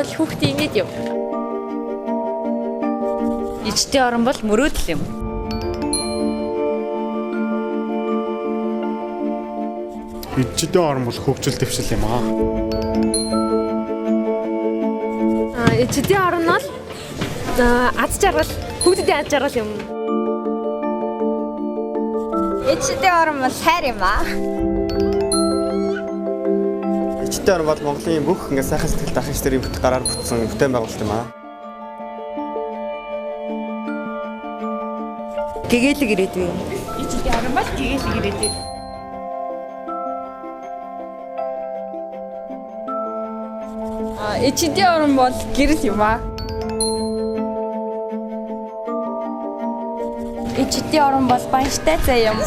бол хүүхдийн ингээд юм. Ичдийн орон бол мөрөөдөл юм. Ичдийн орон бол хөгжил дэвшил юм аа. Ичдийн орон бол аз жаргал, хүүхдийн аз жаргал юм. Ичдийн орон бол хайр юм аа. Ичдийн орон бол Монголын бүх ингээд сайхан сэтгэл дахин тэрийн гараар бүтсэн бүтээн байгуулалт юм аа. Гэгээлэг ирээдүй юм. Ичдийн орон бол гэгээлэг ирээдүй. Ичдийн орон бол гэрэл юм аа. Ичдийн орон бол баяртай зай юм.